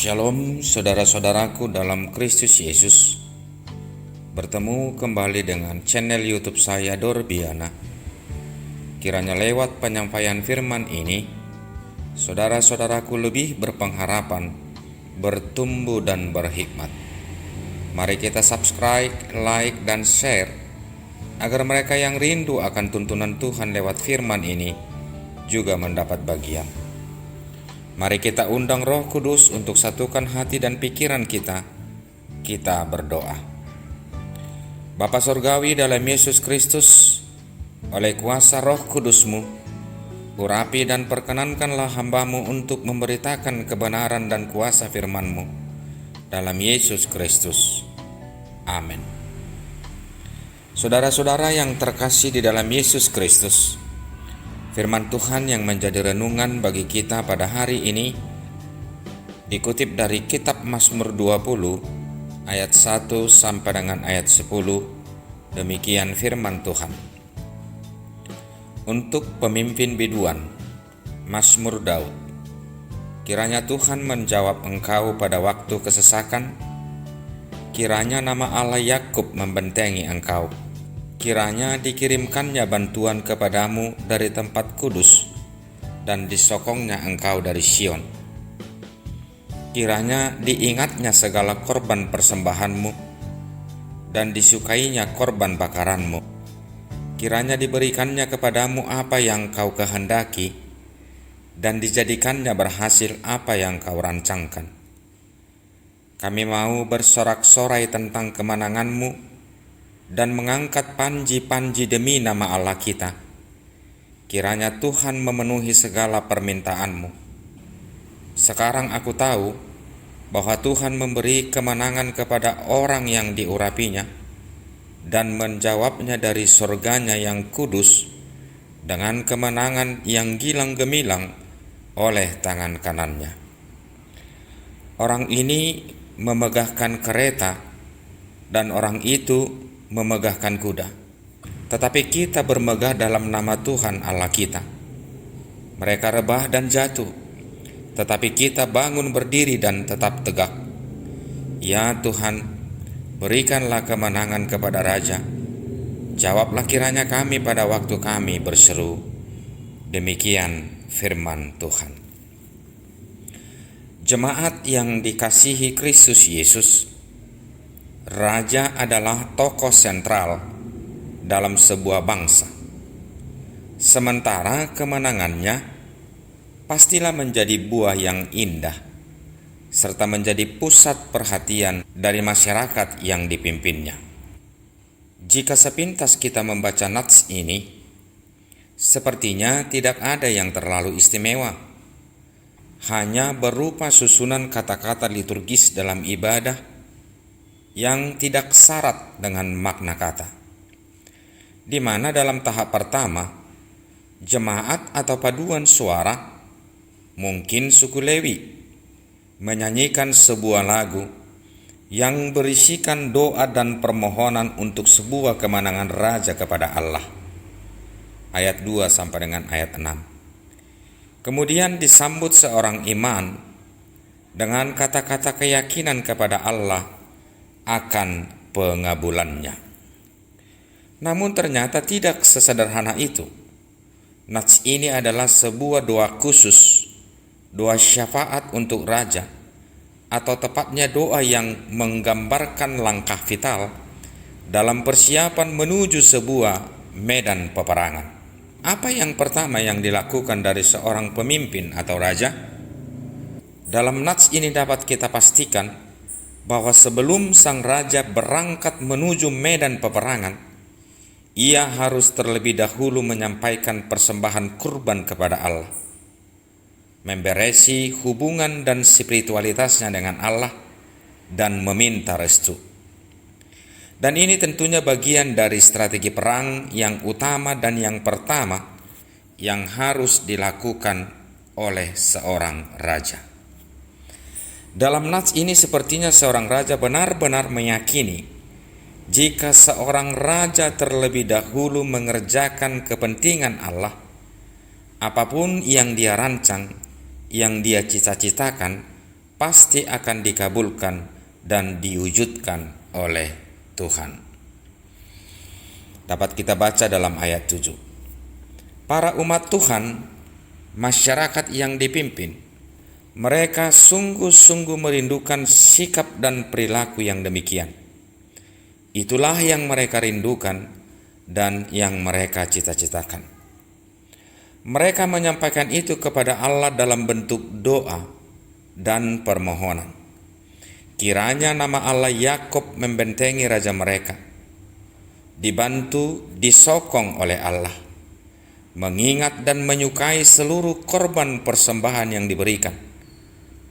Shalom saudara-saudaraku dalam Kristus Yesus. Bertemu kembali dengan channel YouTube saya Dorbiana. Kiranya lewat penyampaian firman ini saudara-saudaraku lebih berpengharapan, bertumbuh dan berhikmat. Mari kita subscribe, like dan share agar mereka yang rindu akan tuntunan Tuhan lewat firman ini juga mendapat bagian. Mari kita undang Roh Kudus untuk satukan hati dan pikiran kita. Kita berdoa. Bapa Surgawi dalam Yesus Kristus, oleh kuasa Roh Kudus-Mu, urapi dan perkenankanlah hamba-Mu untuk memberitakan kebenaran dan kuasa firman-Mu dalam Yesus Kristus. Amin. Saudara-saudara yang terkasih di dalam Yesus Kristus, firman Tuhan yang menjadi renungan bagi kita pada hari ini dikutip dari kitab Mazmur 20 ayat 1 sampai dengan ayat 10. Demikian firman Tuhan. Untuk pemimpin biduan, Mazmur Daud. Kiranya Tuhan menjawab engkau pada waktu kesesakan, kiranya nama Allah Yakub membentengi engkau. Kiranya dikirimkannya bantuan kepadamu dari tempat kudus dan disokongnya engkau dari Sion. Kiranya diingatnya segala korban persembahanmu dan disukainya korban bakaranmu. Kiranya diberikannya kepadamu apa yang kau kehendaki dan dijadikannya berhasil apa yang kau rancangkan. Kami mau bersorak-sorai tentang kemenanganmu dan mengangkat panji-panji demi nama Allah kita. Kiranya Tuhan memenuhi segala permintaanmu. Sekarang aku tahu bahwa Tuhan memberi kemenangan kepada orang yang diurapinya dan menjawabnya dari surganya yang kudus dengan kemenangan yang gilang gemilang oleh tangan kanannya. Orang ini memegahkan kereta dan orang itu memegahkan kuda, tetapi kita bermegah dalam nama Tuhan Allah kita. Mereka rebah dan jatuh, tetapi kita bangun berdiri dan tetap tegak. Ya Tuhan, berikanlah kemenangan kepada Raja. Jawablah kiranya kami pada waktu kami berseru. Demikian firman Tuhan. Jemaat yang dikasihi Kristus Yesus, Raja adalah tokoh sentral dalam sebuah bangsa. Sementara kemenangannya pastilah menjadi buah yang indah, serta menjadi pusat perhatian dari masyarakat yang dipimpinnya. Jika sepintas kita membaca nats ini, sepertinya tidak ada yang terlalu istimewa. Hanya berupa susunan kata-kata liturgis dalam ibadah yang tidak syarat dengan makna kata, di mana dalam tahap pertama, jemaat atau paduan suara, mungkin suku Lewi, menyanyikan sebuah lagu yang berisikan doa dan permohonan untuk sebuah kemenangan Raja kepada Allah. Ayat 2 sampai dengan ayat 6. Kemudian disambut seorang imam dengan kata-kata keyakinan kepada Allah akan pengabulannya. Namun ternyata tidak sesederhana itu. Nats ini adalah sebuah doa khusus, doa syafaat untuk Raja, atau tepatnya doa yang menggambarkan langkah vital dalam persiapan menuju sebuah medan peperangan. Apa yang pertama yang dilakukan dari seorang pemimpin atau raja? Dalam nats ini dapat kita pastikan bahwa sebelum sang raja berangkat menuju medan peperangan, ia harus terlebih dahulu menyampaikan persembahan kurban kepada Allah, memberesi hubungan dan spiritualitasnya dengan Allah, dan meminta restu. Dan ini tentunya bagian dari strategi perang yang utama dan yang pertama yang harus dilakukan oleh seorang raja. Dalam nats ini sepertinya seorang raja benar-benar meyakini jika seorang raja terlebih dahulu mengerjakan kepentingan Allah, apapun yang dia rancang, yang dia cita-citakan, pasti akan dikabulkan dan diwujudkan oleh Tuhan. Dapat kita baca dalam ayat 7. Para umat Tuhan, masyarakat yang dipimpin, mereka sungguh-sungguh merindukan sikap dan perilaku yang demikian. Itulah yang mereka rindukan dan yang mereka cita-citakan. Mereka menyampaikan itu kepada Allah dalam bentuk doa dan permohonan. Kiranya nama Allah Yakub membentengi raja mereka, dibantu, disokong oleh Allah, mengingat dan menyukai seluruh korban persembahan yang diberikan,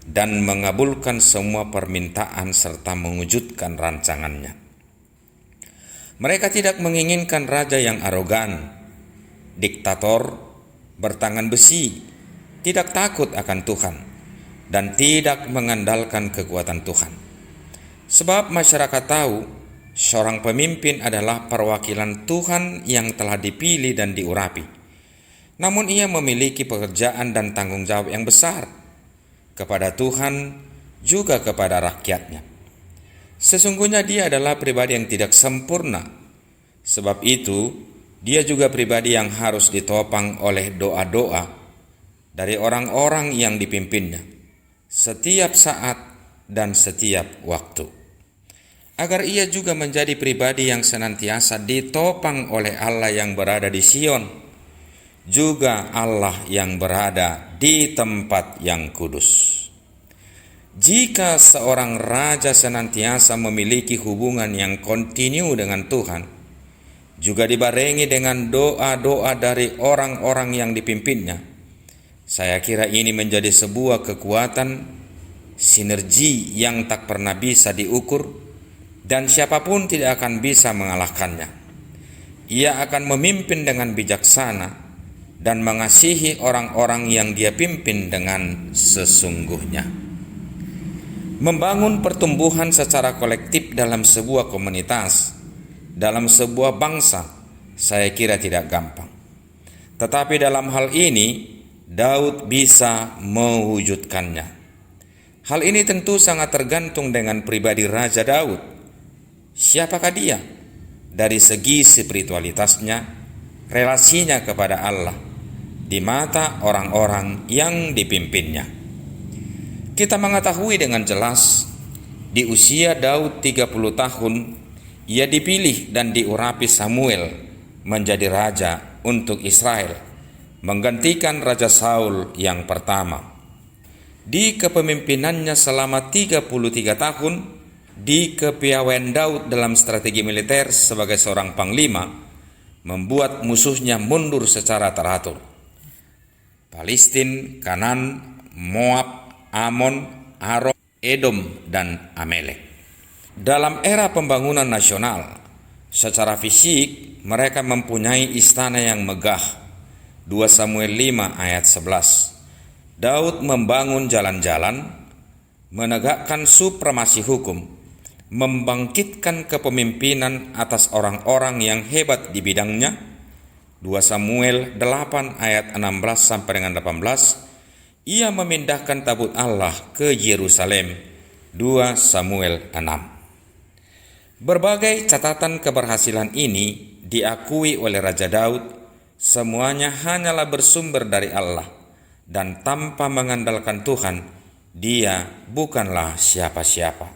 dan mengabulkan semua permintaan serta mewujudkan rancangannya. Mereka tidak menginginkan raja yang arogan, diktator, bertangan besi, tidak takut akan Tuhan, dan tidak mengandalkan kekuatan Tuhan. Sebab masyarakat tahu seorang pemimpin adalah perwakilan Tuhan yang telah dipilih dan diurapi. Namun ia memiliki pekerjaan dan tanggung jawab yang besar kepada Tuhan juga kepada rakyatnya. Sesungguhnya dia adalah pribadi yang tidak sempurna. Sebab itu, dia juga pribadi yang harus ditopang oleh doa-doa dari orang-orang yang dipimpinnya setiap saat dan setiap waktu, agar ia juga menjadi pribadi yang senantiasa ditopang oleh Allah yang berada di Sion, juga Allah yang berada di tempat yang kudus. Jika seorang raja senantiasa memiliki hubungan yang kontinu dengan Tuhan, juga dibarengi dengan doa-doa dari orang-orang yang dipimpinnya, saya kira ini menjadi sebuah kekuatan sinergi yang tak pernah bisa diukur, dan siapapun tidak akan bisa mengalahkannya. Ia akan memimpin dengan bijaksana dan mengasihi orang-orang yang dia pimpin dengan sesungguhnya. Membangun pertumbuhan secara kolektif dalam sebuah komunitas, dalam sebuah bangsa, saya kira tidak gampang. Tetapi dalam hal ini, Daud bisa mewujudkannya. Hal ini tentu sangat tergantung dengan pribadi Raja Daud. Siapakah dia? Dari segi spiritualitasnya, relasinya kepada Allah, di mata orang-orang yang dipimpinnya. Kita mengetahui dengan jelas, di usia Daud 30 tahun, ia dipilih dan diurapi Samuel menjadi raja untuk Israel, menggantikan Raja Saul yang pertama. Di kepemimpinannya selama 33 tahun, di kepiawaian Daud dalam strategi militer sebagai seorang panglima, membuat musuhnya mundur secara teratur. Palestina, Kanan, Moab, Amon, Aram, Edom, dan Amalek. Dalam era pembangunan nasional, secara fisik mereka mempunyai istana yang megah. 2 Samuel 5 ayat 11. Daud membangun jalan-jalan, menegakkan supremasi hukum, membangkitkan kepemimpinan atas orang-orang yang hebat di bidangnya. 2 Samuel 8 ayat 16 sampai dengan 18. Ia memindahkan tabut Allah ke Yerusalem. 2 Samuel 6. Berbagai catatan keberhasilan ini diakui oleh Raja Daud, semuanya hanyalah bersumber dari Allah, dan tanpa mengandalkan Tuhan, dia bukanlah siapa-siapa.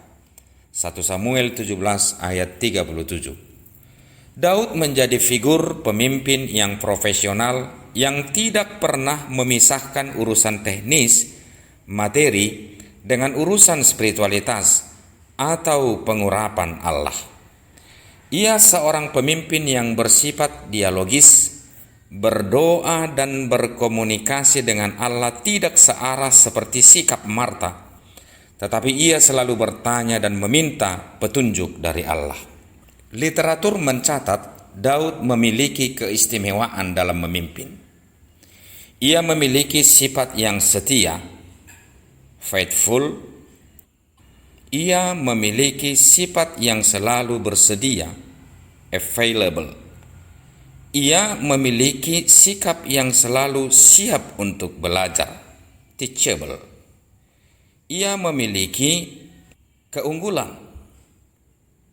1 Samuel 17 ayat 37. Daud menjadi figur pemimpin yang profesional yang tidak pernah memisahkan urusan teknis, materi, dengan urusan spiritualitas atau pengurapan Allah. Ia seorang pemimpin yang bersifat dialogis, berdoa dan berkomunikasi dengan Allah tidak searah seperti sikap Marta, tetapi ia selalu bertanya dan meminta petunjuk dari Allah. Literatur mencatat Daud memiliki keistimewaan dalam memimpin. Ia memiliki sifat yang setia, faithful. Ia memiliki sifat yang selalu bersedia, available. Ia memiliki sikap yang selalu siap untuk belajar, teachable. Ia memiliki keunggulan,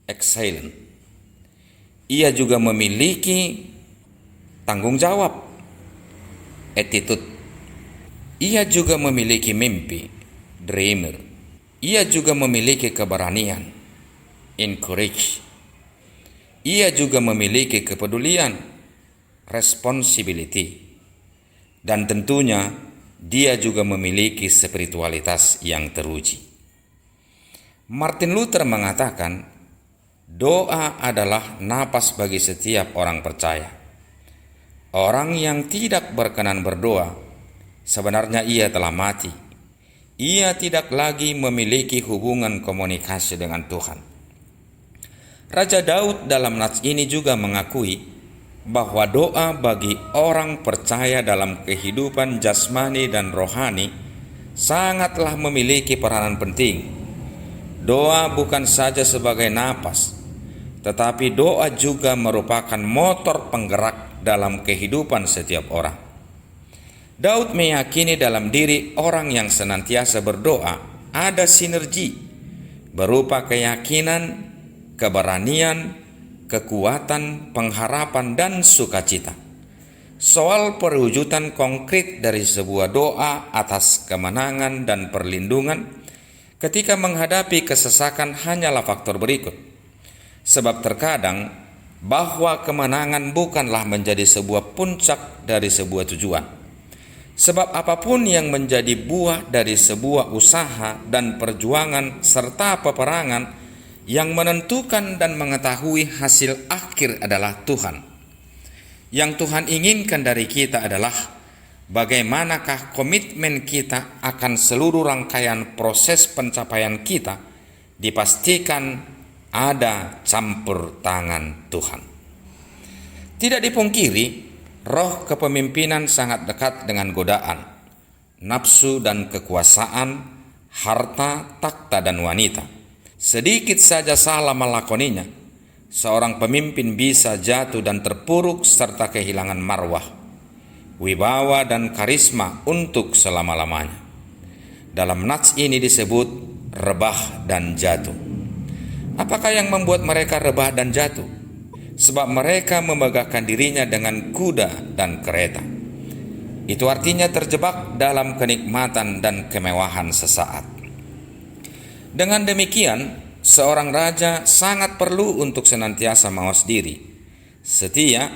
excellent. Ia juga memiliki tanggung jawab, attitude. Ia juga memiliki mimpi, dreamer. Ia juga memiliki keberanian, encourage. Ia juga memiliki kepedulian, responsibility. Dan tentunya dia juga memiliki spiritualitas yang teruji. Martin Luther mengatakan, doa adalah napas bagi setiap orang percaya. Orang yang tidak berkenan berdoa, sebenarnya ia telah mati. Ia tidak lagi memiliki hubungan komunikasi dengan Tuhan. Raja Daud dalam nats ini juga mengakui bahwa doa bagi orang percaya dalam kehidupan jasmani dan rohani sangatlah memiliki peranan penting. Doa bukan saja sebagai napas, tetapi doa juga merupakan motor penggerak dalam kehidupan setiap orang. Daud meyakini dalam diri orang yang senantiasa berdoa ada sinergi berupa keyakinan, keberanian, kekuatan, pengharapan, dan sukacita. Soal perwujudan konkret dari sebuah doa atas kemenangan dan perlindungan ketika menghadapi kesesakan hanyalah faktor berikut. Sebab terkadang bahwa kemenangan bukanlah menjadi sebuah puncak dari sebuah tujuan. Sebab apapun yang menjadi buah dari sebuah usaha dan perjuangan serta peperangan, yang menentukan dan mengetahui hasil akhir adalah Tuhan. Yang Tuhan inginkan dari kita adalah bagaimanakah komitmen kita akan seluruh rangkaian proses pencapaian kita dipastikan ada campur tangan Tuhan. Tidak dipungkiri, roh kepemimpinan sangat dekat dengan godaan, nafsu dan kekuasaan, harta, takhta dan wanita. Sedikit saja salah melakoninya, seorang pemimpin bisa jatuh dan terpuruk serta kehilangan marwah, wibawa dan karisma untuk selama-lamanya. Dalam nats ini disebut rebah dan jatuh. Apakah yang membuat mereka rebah dan jatuh? Sebab mereka memegahkan dirinya dengan kuda dan kereta. Itu artinya terjebak dalam kenikmatan dan kemewahan sesaat. Dengan demikian, seorang raja sangat perlu untuk senantiasa mawas diri, setia,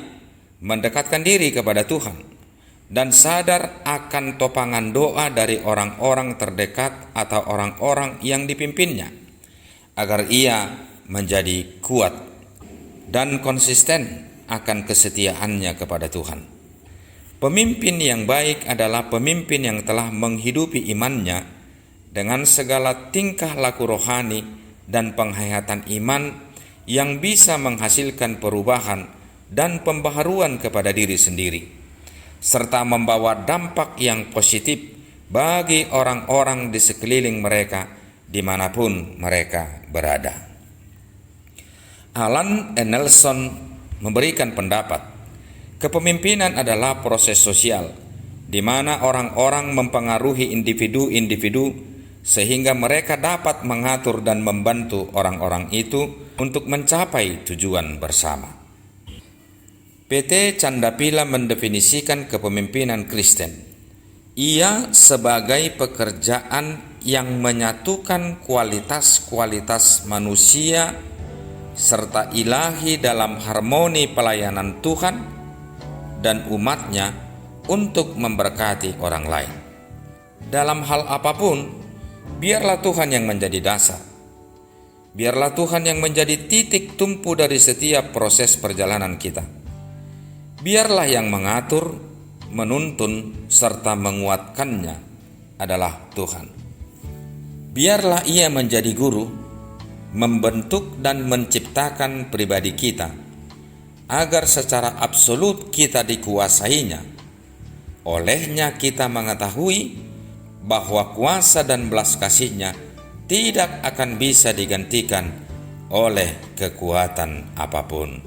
mendekatkan diri kepada Tuhan, dan sadar akan topangan doa dari orang-orang terdekat atau orang-orang yang dipimpinnya, agar ia menjadi kuat dan konsisten akan kesetiaannya kepada Tuhan. Pemimpin yang baik adalah pemimpin yang telah menghidupi imannya dengan segala tingkah laku rohani dan penghayatan iman yang bisa menghasilkan perubahan dan pembaharuan kepada diri sendiri, serta membawa dampak yang positif bagi orang-orang di sekeliling mereka dimanapun mereka berada. Alan E. Nelson memberikan pendapat, kepemimpinan adalah proses sosial di mana orang-orang mempengaruhi individu-individu sehingga mereka dapat mengatur dan membantu orang-orang itu untuk mencapai tujuan bersama. P.T. Candapila mendefinisikan kepemimpinan Kristen. Ia sebagai pekerjaan yang menyatukan kualitas-kualitas manusia serta ilahi dalam harmoni pelayanan Tuhan dan umatnya untuk memberkati orang lain. Dalam hal apapun, biarlah Tuhan yang menjadi dasar. Biarlah Tuhan yang menjadi titik tumpu dari setiap proses perjalanan kita. Biarlah yang mengatur, menuntun, serta menguatkannya adalah Tuhan. Biarlah Ia menjadi guru, membentuk dan menciptakan pribadi kita, agar secara absolut kita dikuasainya. Olehnya kita mengetahui bahwa kuasa dan belas kasih-Nya tidak akan bisa digantikan oleh kekuatan apapun.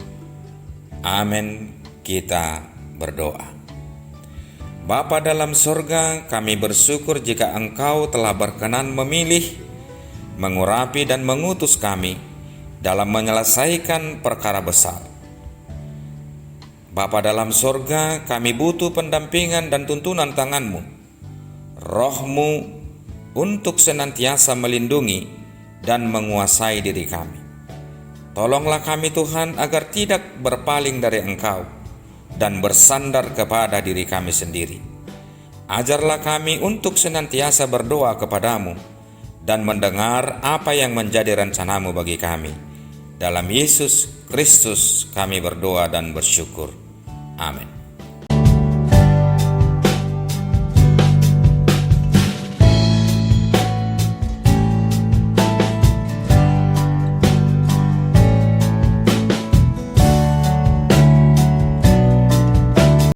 Amin. Kita berdoa. Bapa dalam sorga, kami bersyukur jika Engkau telah berkenan memilih, mengurapi dan mengutus kami dalam menyelesaikan perkara besar. Bapa dalam sorga, kami butuh pendampingan dan tuntunan tangan-Mu, Roh-Mu untuk senantiasa melindungi dan menguasai diri kami. Tolonglah kami Tuhan agar tidak berpaling dari Engkau dan bersandar kepada diri kami sendiri. Ajarlah kami untuk senantiasa berdoa kepadamu dan mendengar apa yang menjadi rencanamu bagi kami. Dalam Yesus Kristus kami berdoa dan bersyukur. Amin.